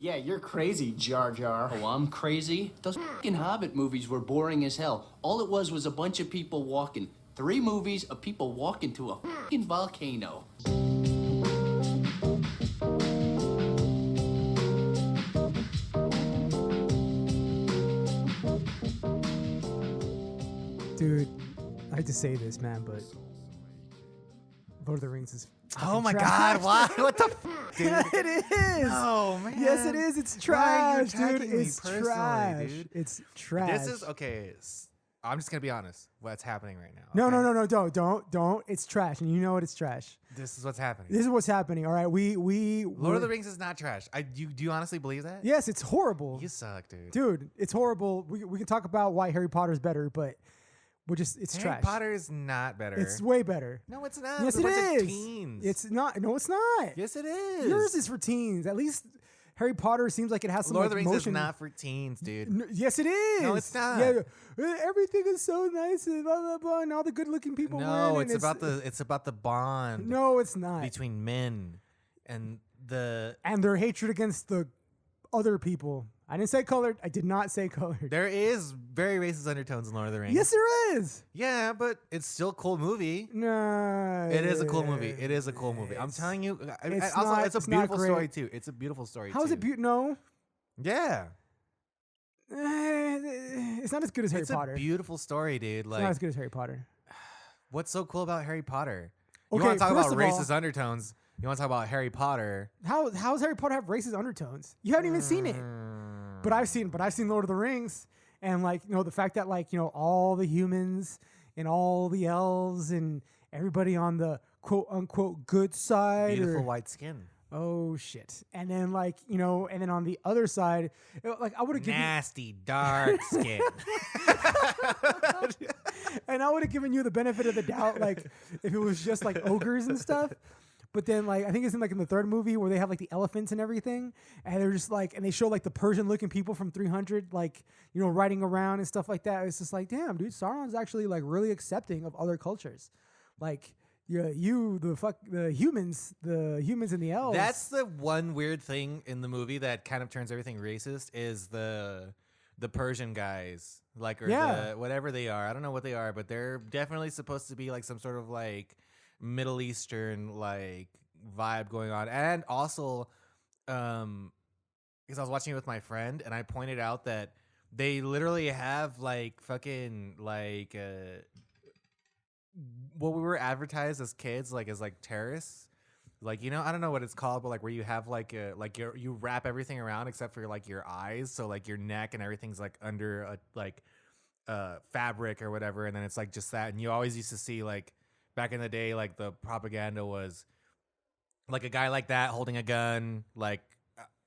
Yeah, you're crazy, Jar Jar. Oh, I'm crazy? Those fucking Hobbit movies were boring as hell. All it was a bunch of people walking. 3 movies of people walking to a fucking volcano. Dude, I hate to say this, man, but Lord of the Rings is Oh my trash. God! Why? What the f- dude? It is. Oh man. Yes, it is. It's Why are you trash, dude. attacking me It's personally, trash. dude? It's trash. This is okay. I'm just gonna be honest. What's happening right now? No, okay? no, don't. It's trash, and you know it. It's trash. This is what's happening. This is what's happening. All right, Lord of the Rings is not trash. Do you honestly believe that? Yes, it's horrible. You suck, dude. Dude, it's horrible. We can talk about why Harry Potter's better, but it's Harry trash. Potter is not better. It's way better. No, it's not. Yes, It's it a bunch of is. teens. It's not. No, it's not. Yes, it is. Yours is for teens. At least Harry Potter seems like it has some Lord of the like, Rings motion. is not for teens, dude. Yes, it is. No, it's not. Yeah, everything is so nice and blah blah blah, and all the good-looking people. No, win, and it's about the bond No, it's not. between men and the. And their hatred against the other people. I didn't say colored. I did not say colored. There is very racist undertones in Lord of the Rings. Yes, there is. Yeah, but it's still a cool movie. No, It is a cool movie. It is a cool movie. I'm telling you. it's Also, not- it's a it's not beautiful great. story too. It's a beautiful story. How is too. it beautiful? No, Yeah, it's not as good as Harry it's Potter. a beautiful story, dude. It's not Like, as good as Harry Potter. what's so cool about Harry Potter? You Okay, want to talk first about of all- racist undertones? You want to talk about Harry Potter? How does Harry Potter have racist undertones? You haven't even seen it. But I've seen Lord of the Rings, and like the fact that like all the humans and all the elves and everybody on the quote unquote good side. Beautiful white skin. Oh shit! And then like and then on the other side, like I would have given, Nasty dark skin. and I would have given you the benefit of the doubt, like if it was just like ogres and stuff. But then, like, I think it's in the third movie where they have like the elephants and everything, and they're just like, and they show like the Persian-looking people from 300, like riding around and stuff like that. It's just like, damn, dude, Sauron's actually like really accepting of other cultures, like the humans and the elves. That's the one weird thing in the movie that kind of turns everything racist is the Persian guys, like, or Yeah. the whatever they are. I don't know what they are, but they're definitely supposed to be like some sort of like Middle Eastern like vibe going on. And also, because I was watching it with my friend and I pointed out that they literally have like fucking like what we were advertised as kids, like as like terrorists. Like, I don't know what it's called, but like where you have like you wrap everything around except for like your eyes, so like your neck and everything's like under a like fabric or whatever, and then it's like just that. And you always used to see like back in the day, like the propaganda was like a guy like that holding a gun, like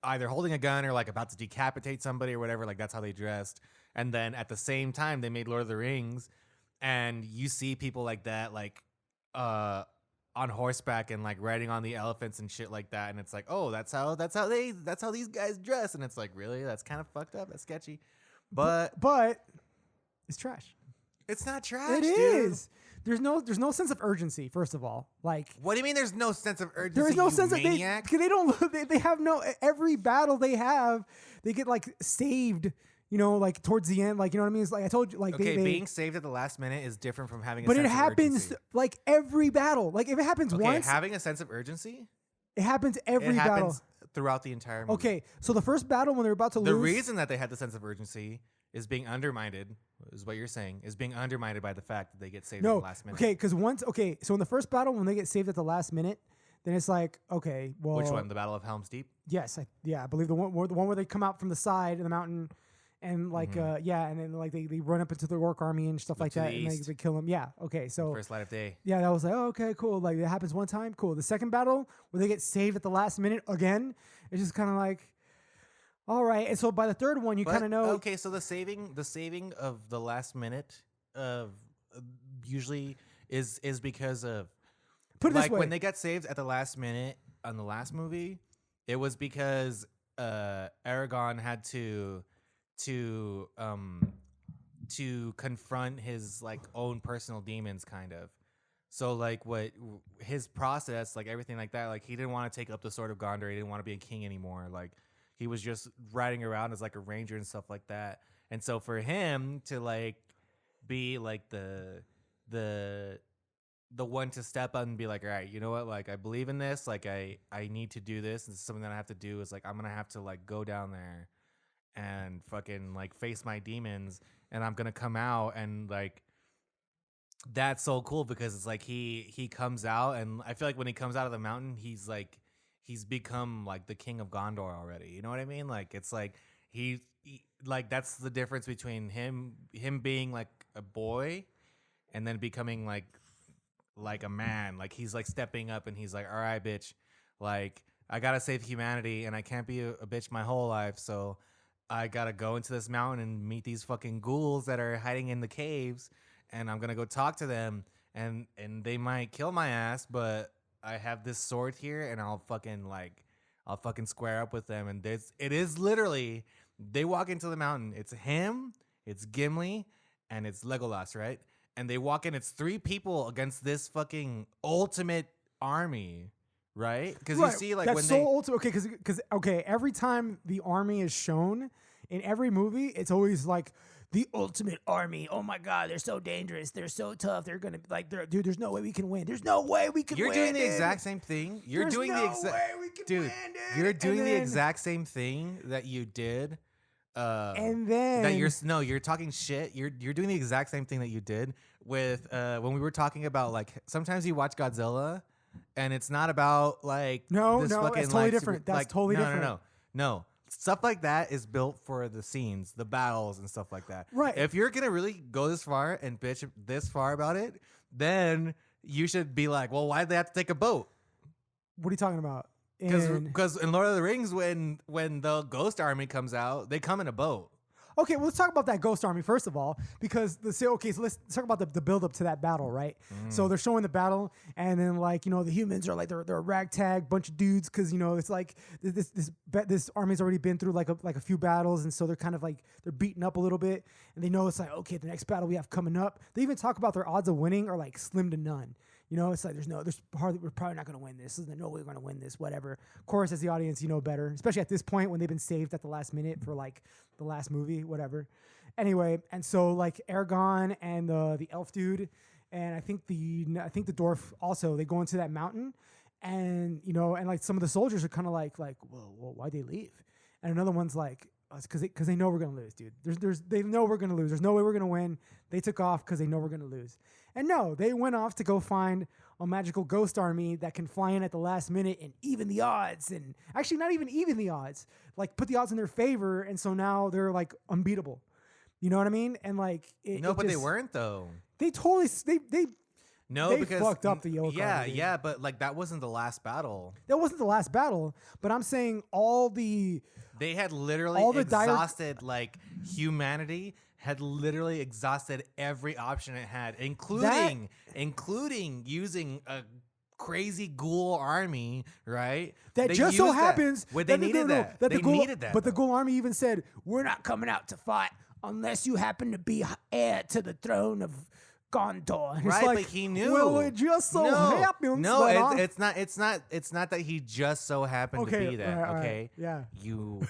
either holding a gun or like about to decapitate somebody or whatever. Like that's how they dressed. And then at the same time, they made Lord of the Rings, and you see people like that, like on horseback and like riding on the elephants and shit like that. And it's like, oh, that's how these guys dress. And it's like, really, that's kind of fucked up. That's sketchy. But it's trash. it's not trash. It dude. is. There's no sense of urgency. First of all, like What do you mean? There's no sense of urgency. there is no you sense maniac? of they don't they have no every battle they have they get like saved. Like towards the end, like what I mean. It's like I told you, like Okay, they being saved at the last minute is different from having. but a it sense of happens urgency. like every battle. Like if it happens Okay, once, having a sense of urgency. it happens every It battle. happens throughout the entire movie. Okay, so the first battle when they're about to The lose, reason that they had the sense of urgency is being undermined, is what you're saying, is being undermined by the fact that they get saved at no, the last minute. okay, because so in the first battle when they get saved at the last minute, then it's like okay, well, Which one? The Battle of Helm's Deep? Yes, I believe the one where they come out from the side of the mountain, and like and then like they run up into the orc army and stuff like to the that, and east. they kill them. Yeah, okay, so First light of day. yeah, that was like oh, okay, cool. Like it happens one time, cool. The second battle where they get saved at the last minute again, it's just kind of like, all right. And so by the third one, you But, kind of know. Okay, so the saving of the last minute of usually is because of Put it like this way. when they got saved at the last minute on the last movie, it was because Aragorn had to confront his like own personal demons, kind of. So like what his process, like everything like that, like he didn't want to take up the sword of Gondor. He didn't want to be a king anymore. Like He was just riding around as like a ranger and stuff like that. And so for him to like be like the one to step up and be like, all right, you know what? Like, I believe in this. Like, I need to do this. This is something that I have to do. Is like, I'm gonna have to like go down there and fucking like face my demons, and I'm gonna come out and like. That's so cool because it's like he comes out, and I feel like when he comes out of the mountain, he's become like the king of Gondor already. You know what I mean? Like it's like he like that's the difference between him being like a boy and then becoming like a man. Like he's like stepping up and he's like, all right, bitch, like I gotta save humanity and I can't be a bitch my whole life, so I gotta go into this mountain and meet these fucking ghouls that are hiding in the caves. And I'm gonna go talk to them, and they might kill my ass, but I have this sword here, and I'll fucking square up with them. And it is literally, they walk into the mountain. It's him, it's Gimli, and it's Legolas, right? And they walk in. It's 3 people against this fucking ultimate army, right? Because you see, like that's when so they ultimate. Okay, because every time the army is shown in every movie, it's always like. The ultimate army. Oh my God, they're so dangerous. They're so tough. They're gonna dude. There's no way we can win. There's no way we can win. You're doing the dude. exact same thing. You're doing no the exact way we can dude. win, dude. You're doing And the then- exact same thing that you did. And then That you're talking shit. You're doing the exact same thing that you did with when we were talking about like sometimes you watch Godzilla and it's not about like No, this no, fucking, it's totally like, different. That's totally different. No. Stuff like that is built for the scenes, the battles, and stuff like that. Right. If you're gonna really go this far and bitch this far about it, then you should be like, well, why'd they have to take a boat? What are you talking about? Because in Lord of the Rings, when the Ghost Army comes out, they come in a boat. Okay, well, let's talk about that Ghost Army first of all, because so let's talk about the build up to that battle, right? So they're showing the battle, and then like the humans are like they're a ragtag bunch of dudes because it's like this army's already been through like a few battles, and so they're kind of like they're beaten up a little bit, and they know it's like okay, the next battle we have coming up. They even talk about their odds of winning are like slim to none. It's like we're probably not going to win this. There's no way we're going to win this, whatever. Of course, as the audience, you know better, especially at this point when they've been saved at the last minute for like the last movie, whatever. Anyway, and so like Aragorn and the elf dude, and I think the dwarf also, they go into that mountain, and and like some of the soldiers are kind of like, well, why'd they leave? And another one's like, because they know we're gonna lose, dude. They know we're gonna lose. There's no way we're gonna win. They took off because they know we're gonna lose. And no, they went off to go find a magical ghost army that can fly in at the last minute and even the odds. And actually, not even the odds. Like put the odds in their favor, and so now they're like unbeatable. You know what I mean? And like But they weren't though. They totally No, they because fucked up the yellow card. Yeah, dude. yeah, but like that wasn't the last battle. That wasn't the last battle, but I'm saying They had literally all the exhausted like humanity had literally exhausted every option it had, including using a crazy ghoul army, right? That They just so used that. happens Well, that they needed that. They They needed that. But the though. ghoul army even said, "We're not coming out to fight unless you happen to be heir to the throne of Gondor." And Right, it's like, but he knew. Well, it just so happens. No, that it's not that he just so happened to be that. all right, Okay, yeah. You're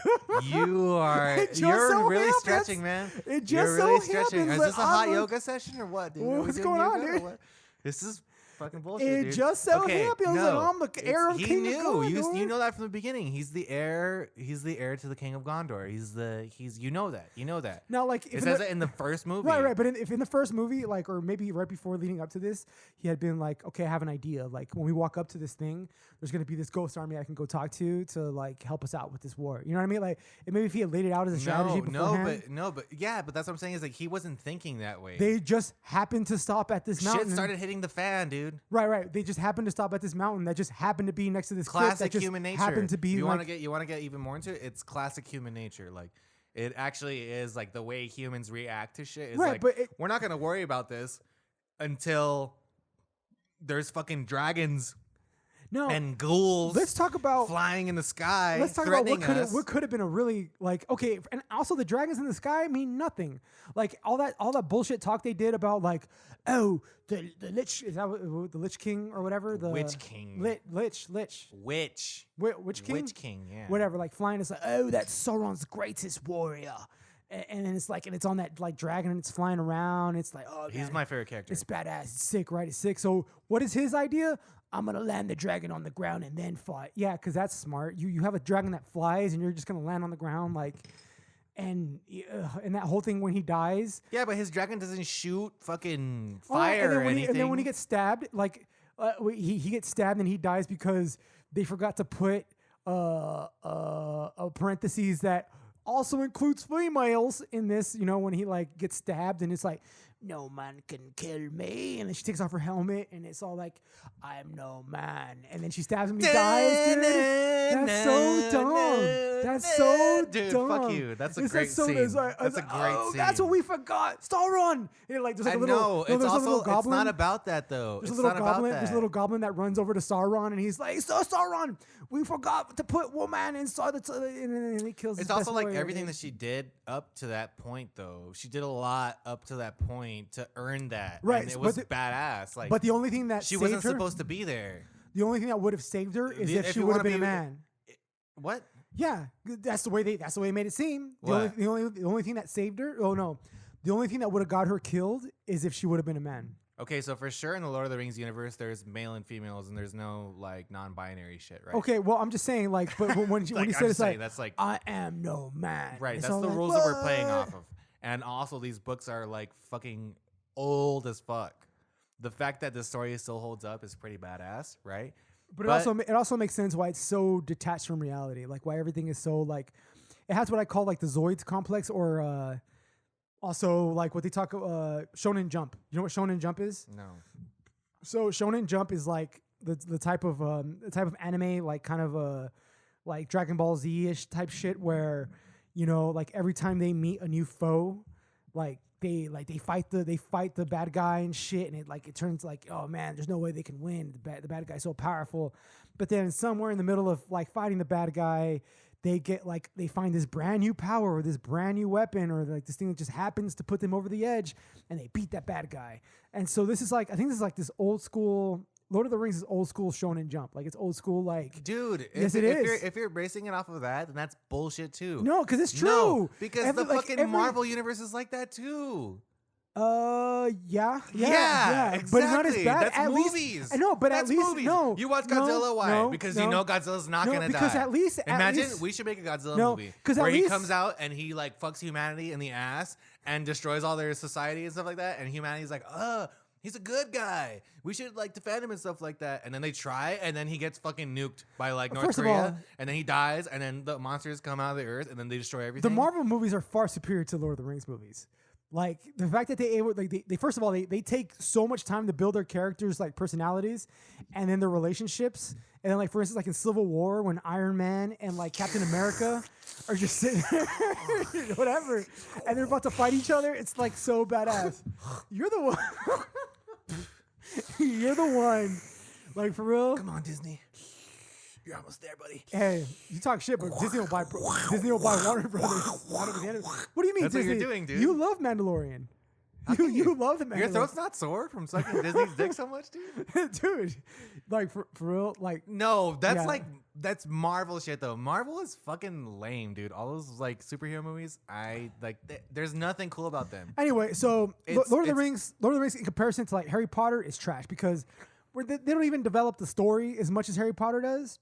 just so really happens. stretching, man. It just You're really so stretching. happens Is that this a hot I'm a- yoga session or what, dude? Well, Are we what's doing going on, yoga or dude? what? This is fucking bullshit, It dude. just so happens that I'm the heir of He King of knew. You Gondor. know that from the beginning. He's the heir. He's the heir to the King of Gondor. You know that. You know that. Now, like, It says it in the first movie. Right. But if in the first movie, like, or maybe right before leading up to this, he had been like, okay, I have an idea. Like, when we walk up to this thing, there's going to be this ghost army I can go talk to like help us out with this war. You know what I mean? Like, maybe if he had laid it out as a strategy beforehand. But that's what I'm saying is like he wasn't thinking that way. They just happened to stop at this mountain. Shit started hitting the fan, dude. Right. They just happened to stop at this mountain that just happened to be next to this cliff Classic that just human nature. happened to be you like, want to get even more into it? It's classic human nature. Like it actually is like the way humans react to shit. Is Right, like but we're not gonna worry about this until there's fucking dragons No, and ghouls. let's talk about flying in the sky. Let's talk about threatening us. what could have been a really like okay, and also the dragons in the sky mean nothing. Like all that bullshit talk they did about like, oh, the lich is that the Lich King or whatever the Witch King. Lich Witch. Witch King Witch King. Yeah. whatever. Like flying is like, oh, that's Sauron's greatest warrior, and then it's like, and it's on that like dragon and it's flying around. It's like, oh, He's man, my favorite character. it's badass. It's sick, right? It's sick. So what is his idea? I'm gonna land the dragon on the ground and then fight. Yeah, because that's smart. You have a dragon that flies and you're just gonna land on the ground like, and that whole thing when he dies. Yeah, but his dragon doesn't shoot fucking Oh, and fire then or when anything. and then when he gets stabbed, like he gets stabbed and he dies because they forgot to put a parentheses that also includes females in this. You know, when he like gets stabbed and it's like, no man can kill me, and then she takes off her helmet and it's all like, I'm no man, and then she stabs him and he dies, dude. That's so dumb. That's so Dude, dumb. fuck you. That's a It's great so, scene. it's like, That's a it's great oh, scene. That's what we forgot. Sauron. And like there's like I a little, know. no, It's there's a also little goblin. it's not about that though. There's It's a little not about goblin. that. There's a little goblin that runs over to Sauron, and he's like, "So Sauron, we forgot to put woman inside the." And then he kills. It's his also best like warrior. everything that she did up to that point, though. She did a lot up to that point to earn that. Right, And it but was the- badass. Like, But the only thing that she saved wasn't her, supposed to be there. the only thing that would have saved her is The- if if she you would have wanna been a be- man. What? Yeah, that's the way they made it seem. What? The only thing that saved her. Oh no, the only thing that would have got her killed is if she would have been a man. Okay, so for sure in the Lord of the Rings universe, there's male and females, and there's no like non-binary shit, right? Okay, well I'm just saying like, but when Like, when he I'm said it's saying like, that's like I am no man. right. It's That's all the like, rules that we're playing what? off of. And also, these books are like fucking old as fuck. The fact that the story still holds up is pretty badass, right? But it also makes sense why it's so detached from reality. Like why everything is so like, it has what I call like the Zoids complex, or also like what they talk Shonen Jump. You know what Shonen Jump is? No. So Shonen Jump is like the type of anime, like kind of like Dragon Ball Z ish type shit, where you know like every time they meet a new foe, like they fight the bad guy and shit, and it turns like, oh man, there's no way they can win. The bad guy's so powerful, but then somewhere in the middle of like fighting the bad guy, they find this brand new power or this brand new weapon or like this thing that just happens to put them over the edge, and they beat that bad guy. And so this is like, I think this is like this old school Lord of the Rings is old school Shonen Jump. Like it's old school like. Dude, Yes, if, it if is. If you're basing it off of that, then that's bullshit too. No, because it's true. No, because the like, fucking Marvel universe is like that too. Yeah, Yeah, but not as exactly. bad. That's at movies. Least, I know, but That's at least movies. no. You watch no, Godzilla, why? no, because no. you know Godzilla's not No, gonna because die. at least- Imagine we should make a Godzilla No, movie 'cause at where he least- comes out and he like fucks humanity in the ass and destroys all their society and stuff like that, and humanity's like, he's a good guy. We should like defend him and stuff like that. And then they try, and then he gets fucking nuked by like North First of Korea, all- and then he dies, and then the monsters come out of the earth, and then they destroy everything. The Marvel movies are far superior to Lord of the Rings movies. Like the fact that they first of all they take so much time to build their characters like personalities and then their relationships, and then like for instance like in Civil War when Iron Man and like Captain America are just sitting there whatever, and they're about to fight each other. It's like so badass. You're the one. You're the one. Like for real. Come on, Disney. You're almost there, buddy. Hey, you talk shit, but Disney will buy Warner Brothers. What do you mean, That's what Disney? you're doing, dude. You love Mandalorian. can You love the Mandalorian. Your throat's not sore from sucking Disney's dick so much, dude? Dude, like for real, like No, that's Yeah. like that's Marvel shit though. Marvel is fucking lame, dude. All those like superhero movies, I like. There's nothing cool about them. anyway. So It's- Lord of the it's- Rings in comparison to like Harry Potter is trash because they don't even develop the story as much as Harry Potter does,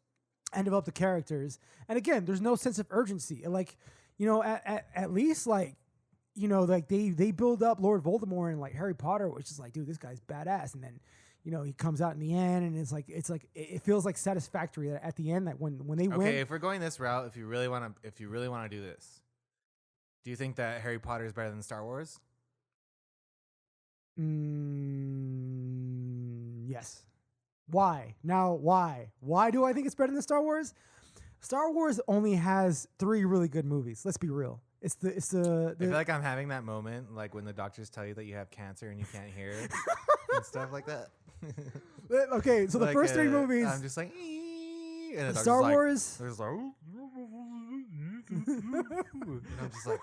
and develop the characters. And again, there's no sense of urgency. And like, you know, at least like, you know, like they build up Lord Voldemort and like Harry Potter, which is like, dude, this guy's badass. And then, you know, he comes out in the end, and it's like it feels like satisfactory at the end that when they win. Okay, if we're going this route, if you really want to do this, do you think that Harry Potter is better than Star Wars? Yes. Why? Now, why? Why do I think it's better than Star Wars? Star Wars only has 3 really good movies. Let's be real. It's the I feel like I'm having that moment, like when the doctors tell you that you have cancer and you can't hear and stuff like that. Okay, so the Like, first three movies, I'm just like, "Ee," and then Star Wars. There's like, and I'm just like,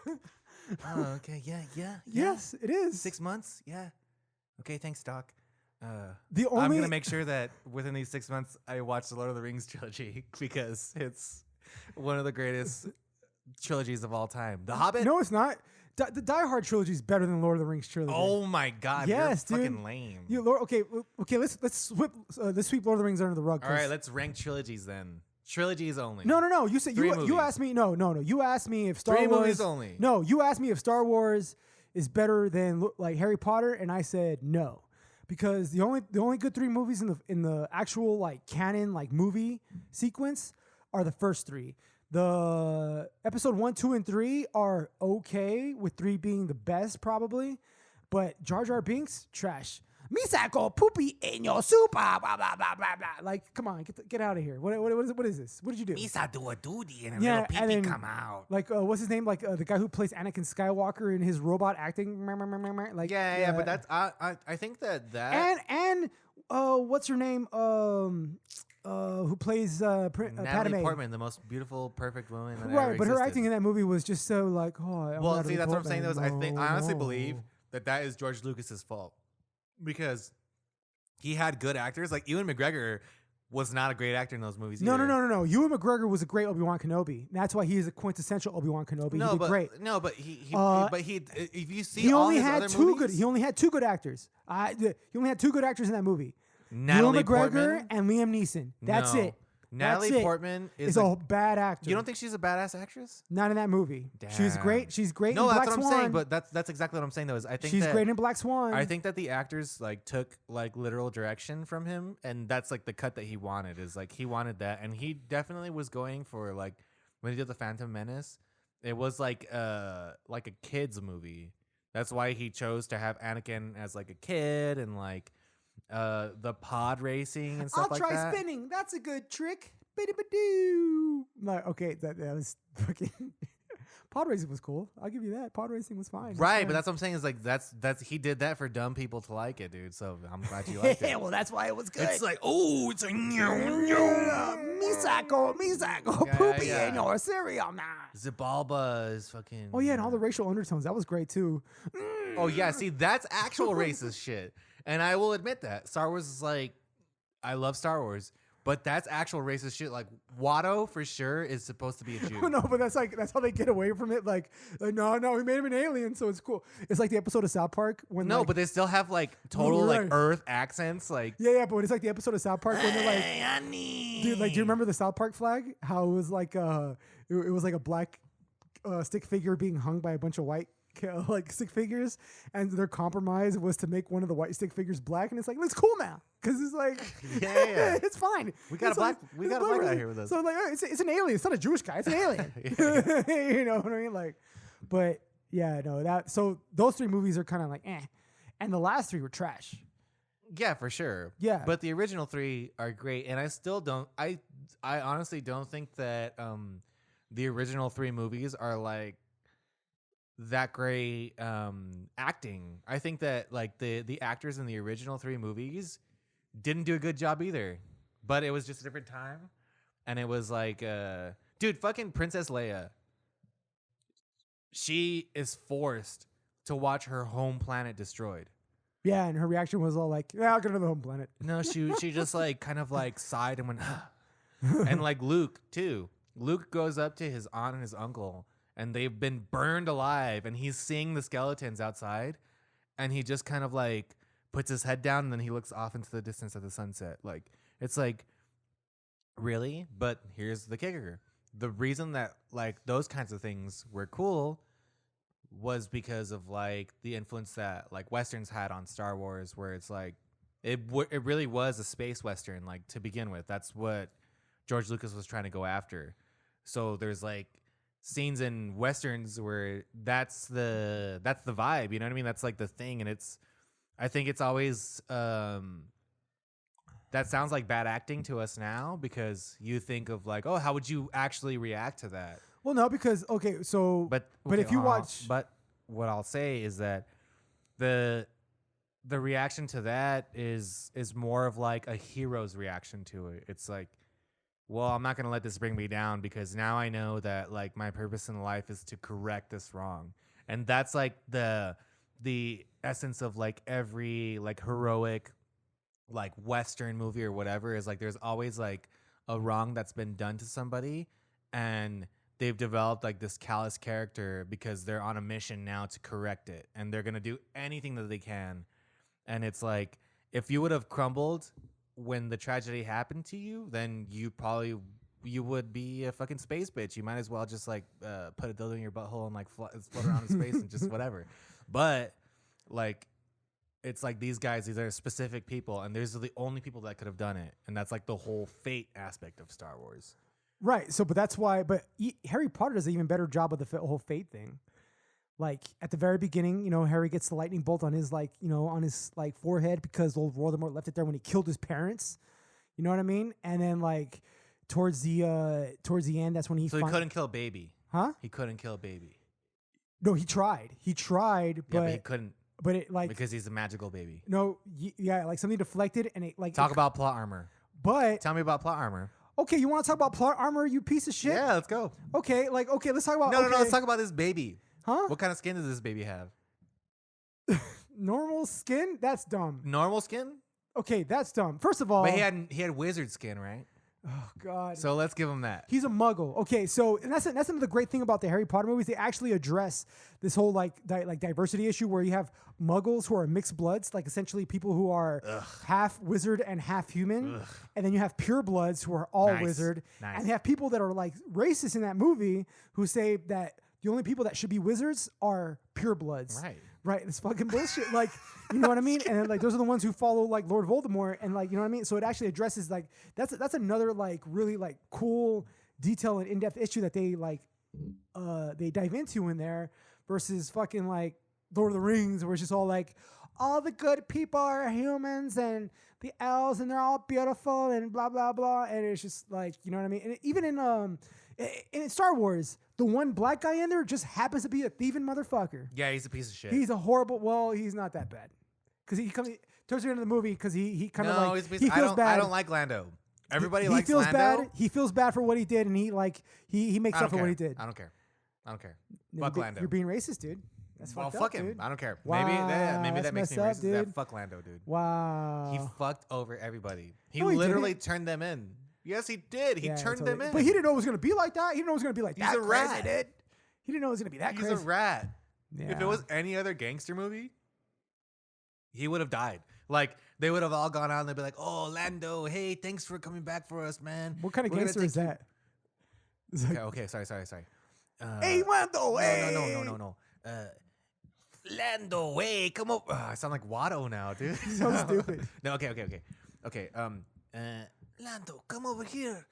oh, okay, yeah. Yes, it is. 6 months, yeah. Okay, thanks, Doc. The I'm only gonna make sure that within these 6 months I watch the Lord of the Rings trilogy because it's one of the greatest trilogies of all time. The Hobbit. No, it's not. The Die Hard trilogy is better than Lord of the Rings trilogy. Oh my God. Yes, you're dude. fucking lame. Okay. Let's sweep Lord of the Rings under the rug. All right, let's rank trilogies then. Trilogies only. No. You said Three you movies. asked me. No. You asked me if Star Three Wars. movies only. No, you asked me if Star Wars is better than like Harry Potter, and I said no, because the only good three movies in the actual like canon like movie sequence are the first three. The episode 1, 2, and 3 are okay, with 3 being the best probably, but Jar Jar Binks trash. Misako poopy in your soup. Blah, blah, blah, blah, blah. Like, come on, get out of here. What is this? What did you do? Misa do a duty and a Yeah, little and pee then, come out. Like, what's his name? Like, the guy who plays Anakin Skywalker in his robot acting. Like, Yeah, but that's I think that and what's her name? Who plays Natalie Padme? Portman, the most beautiful, perfect woman that Right, ever but her existed. acting in that movie was just so like, Well, see, that's what I'm saying. Though, is I honestly No. believe that is George Lucas's fault because he had good actors. Like Ewan McGregor was not a great actor in those movies. No. either. Ewan McGregor was a great Obi-Wan Kenobi. That's why he is a quintessential Obi-Wan Kenobi. No, he did but great. no, but he if you see He all only his had other two movies, He only had two good actors. He only had two good actors in that movie. Natalie Ewan McGregor Portman and Liam Neeson. That's No. it. Natalie That's it. Portman is a bad actor. You don't think she's a badass actress? Not in that movie. She's Damn. great. She's great No, in that's Black what Swan. I'm saying. But that's exactly what I'm saying. Though is I think she's that, great in Black Swan. I think that the actors like took like literal direction from him, and that's like the cut that he wanted. Is like he wanted that, and he definitely was going for like when he did the Phantom Menace, it was like a kids movie. That's why he chose to have Anakin as like a kid and like the pod racing and stuff I'll like try that. spinning. That's a good trick. Biddy-ba-doo. Like, okay, that was fucking. Pod racing was cool. I'll give you that. Pod racing was fine. Right, but that's what I'm saying is like that's he did that for dumb people to like it, dude. So I'm glad you liked it. well, that's why it was good. It's like, oh, it's like Misako, Yeah, poopy yeah. in your cereal now. Zabalba is fucking. Oh yeah, and all the racial undertones. That was great too. Oh yeah, see that's actual racist shit, and I will admit that Star Wars is like, I love Star Wars, but that's actual racist shit. Like Watto for sure is supposed to be a Jew. No, but that's how they get away from it. Like no, we made him an alien, so it's cool. It's like the episode of South Park when No, like, but they still have like total you're like right. Earth accents. Like, yeah, but it's like the episode of South Park when they're like, honey. dude, like, do you remember the South Park flag? How it was like it was like a black stick figure being hung by a bunch of white like stick figures, and their compromise was to make one of the white stick figures black, and it's like it's cool now because it's like Yeah. it's fine. We got It's a black- like- we it's got a black guy really- here with us. So like it's an alien. It's not a Jewish guy. It's an alien. You know what I mean? Like, but yeah, no, that so those three movies are kind of like and the last three were trash. Yeah, for sure. Yeah. But the original three are great, and I still don't. I honestly don't think that the original three movies are like that great acting. I think that like the actors in the original three movies didn't do a good job either. But it was just a different time, and it was like, dude, fucking Princess Leia. She is forced to watch her home planet destroyed. Yeah, and her reaction was all like, "Yeah, I'll go to the home planet." No, she just like kind of like sighed and went, and like Luke too. Luke goes up to his aunt and his uncle, and they've been burned alive, and he's seeing the skeletons outside, and he just kind of like puts his head down, and then he looks off into the distance at the sunset. Like it's like, really? But here's the kicker: the reason that like those kinds of things were cool was because of like the influence that like Westerns had on Star Wars, where it's like it really was a space Western, like to begin with. That's what George Lucas was trying to go after. So there's like scenes in Westerns where that's the vibe, you know what I mean? That's like the thing, and I think it's always that sounds like bad acting to us now because you think of like, oh, how would you actually react to that? Well, no, because okay, so But if you watch, but what I'll say is that the the reaction to that is more of like a hero's reaction to it. It's like, well, I'm not gonna let this bring me down because now I know that like my purpose in life is to correct this wrong, and that's like the essence of like every like heroic like Western movie or whatever is like there's always like a wrong that's been done to somebody, and they've developed like this callous character because they're on a mission now to correct it, and they're gonna do anything that they can. And it's like, if you would have crumbled when the tragedy happened to you, then you would be a fucking space bitch. You might as well just like put a dildo in your butthole and like float around in space and just whatever. But like, it's like these are specific people, and these are the only people that could have done it. And that's like the whole fate aspect of Star Wars. Right. So, but that's why. But Harry Potter does an even better job of the whole fate thing. Like at the very beginning, Harry gets the lightning bolt on his on his forehead because old Voldemort left it there when he killed his parents. You know what I mean? And then like towards the end, that's when he. So he couldn't kill Baby. Huh? He couldn't kill Baby. No, he tried. He tried, but he couldn't. But it like because he's a magical baby. No, yeah, like something deflected and it like talk about plot armor. But tell me about plot armor. Okay, you want to talk about plot armor, you piece of shit? Yeah, let's go. Okay, let's talk about. No, let's talk about this baby. Huh? What kind of skin does this baby have? Normal skin? That's dumb. Normal skin? Okay, that's dumb. First of all, but he had wizard skin, right? Oh God. So let's give him that. He's a muggle. Okay, so and that's another great thing about the Harry Potter movies. They actually address this whole diversity issue where you have muggles who are mixed bloods, like essentially people who are half wizard and half human, and then you have pure bloods who are all wizard, and you have people that are like racist in that movie who say that the only people that should be wizards are pure bloods. Right. It's fucking bullshit. Like, you know what I mean? And then, like, those are the ones who follow like Lord Voldemort, and like, you know what I mean? So it actually addresses like that's another like really like cool detail and in-depth issue that they like they dive into in there versus fucking like Lord of the Rings, where it's just all like all the good people are humans and the elves and they're all beautiful and blah blah blah, and it's just like, you know what I mean? And even in Star Wars, the one black guy in there just happens to be a thieving motherfucker. Yeah, he's a piece of shit. He's a horrible. Well, he's not that bad because he comes towards the end of the movie because he kind of like he feels bad. I don't like Lando. Everybody he likes feels Lando. bad. He feels bad for what he did, and he makes up for what he did. I don't care. Fuck Lando. You're being racist, dude. That's fucked up, fuck him. Dude. I don't care. Wow, maybe that makes me racist. Dude. Fuck Lando, dude. Wow. He fucked over everybody. He No, he literally didn't. turned them in. Yes, he did. He turned them in. But he didn't know it was going to be like that. He didn't know it was going to be like He's that. a rat. Crazy, dude. He didn't know it was going to be that He's crazy. a rat. Yeah. If it was any other gangster movie, he would have died. Like, they would have all gone out and they'd be like, oh, Lando, hey, thanks for coming back for us, man. What kind of gangster is that? Okay, sorry. Hey, Lando, hey. No. Lando, hey, come over. I sound like Watto now, dude. So stupid. No, okay. Lando, come over here.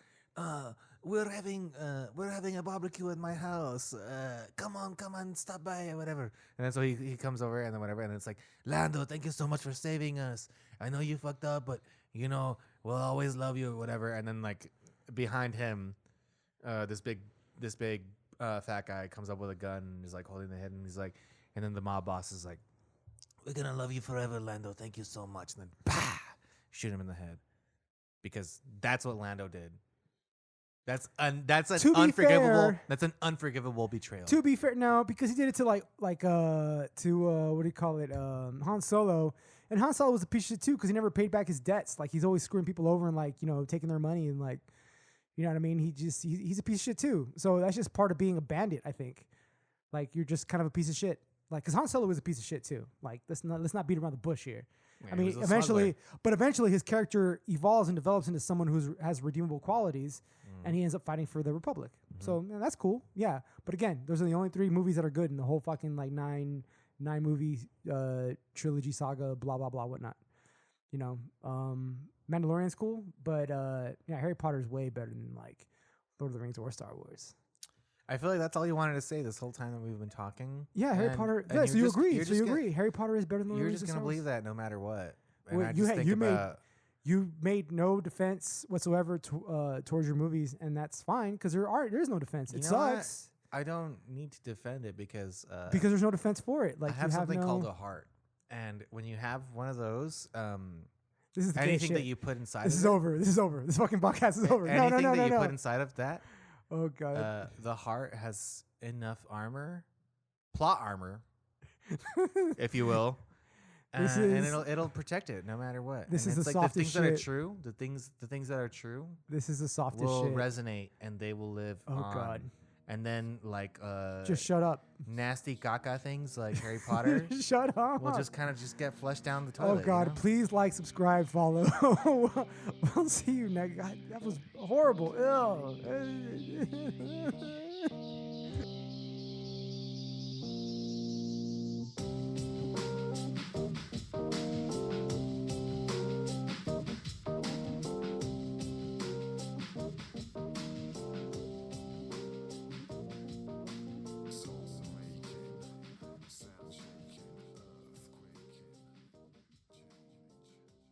We're having a barbecue at my house. Come on, stop by or whatever. And then so he comes over and then whatever, and it's like, Lando, thank you so much for saving us. I know you fucked up, but we'll always love you or whatever. And then like behind him, this big fat guy comes up with a gun and is like holding the head, and he's like, and then the mob boss is like, we're gonna love you forever, Lando. Thank you so much. And then shoot him in the head, because that's what Lando did. That's an unforgivable. That's an unforgivable betrayal. To be fair, no, because he did it to what do you call it? Han Solo, and Han Solo was a piece of shit too because he never paid back his debts. Like he's always screwing people over and like taking their money and like, you know what I mean? He's a piece of shit too. So that's just part of being a bandit, I think. Like you're just kind of a piece of shit. Like because Han Solo was a piece of shit too. Like let's not beat around the bush here. Yeah, I mean, eventually his character evolves and develops into someone who has redeemable qualities, and he ends up fighting for the Republic. So that's cool. Yeah, but again, those are the only 3 movies that are good in the whole fucking like nine movie trilogy saga, blah blah blah, whatnot. Mandalorian's cool, but Harry Potter's way better than like Lord of the Rings or Star Wars. I feel like that's all you wanted to say this whole time that we've been talking. Yeah, Harry Potter. Yeah, so you agree. So you agree. Harry Potter is better than Lord of the Rings. You're just gonna believe that no matter what. Well, you made no defense whatsoever towards your movies, and that's fine because there is no defense. It sucks. I don't need to defend it because there's no defense for it. Like I have something called a heart, And when you have one of those, This is the gay anything that shit. you put inside This of is it, over. This is over. This fucking podcast is over. No, no, anything no, that no, you no. put inside of that, Oh god. the heart has enough armor, plot armor, if you will. This And is- it'll protect it no matter what. This And is it's the like the softest things that are shit. true, the things that are true This is the softest will shit. resonate and they will live Oh, on. God. And then like Just shut up. nasty caca things like Harry Potter Shut up. will just kind of just get flushed down the Oh toilet. God! you know? Please like, subscribe, follow. We'll see you next. God, that was horrible. Ew.